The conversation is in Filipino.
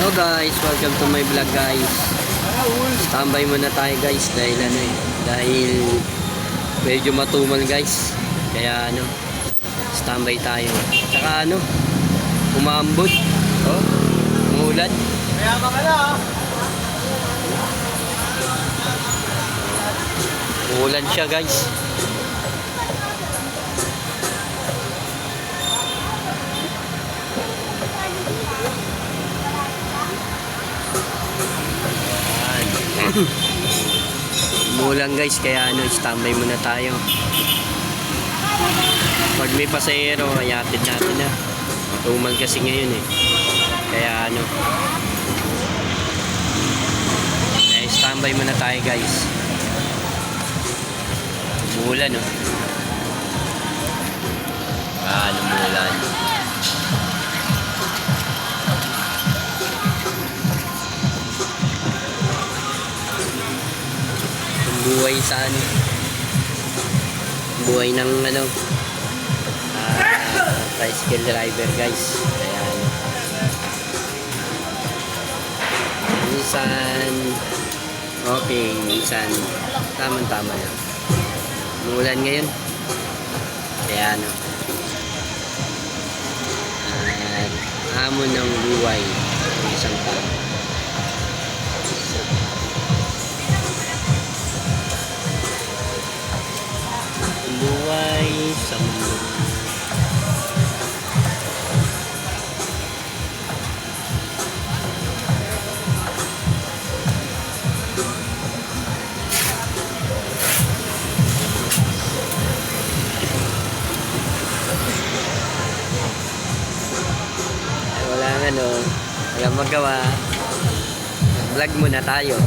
Hello guys, welcome to my vlog guys. Standby muna tayo guys dahil medyo matumal guys. Kaya standby tayo. Tsaka umambot. Oh, umulan. Mayaman ka na Umulan siya guys. Umulan guys, kaya standby muna tayo. Pag may pasahero, ayatid natin na. Tumal kasi ngayon Kaya standby muna tayo guys. Umulan umulan. Buhay sa buhay ng tricycle driver guys. Kaya minsan okay, minsan tama lang. Umulan ngayon. Kaya hamon ng buhay ng isang tao. Buhay sa mundo. Walang magawa. Vlog muna tayo.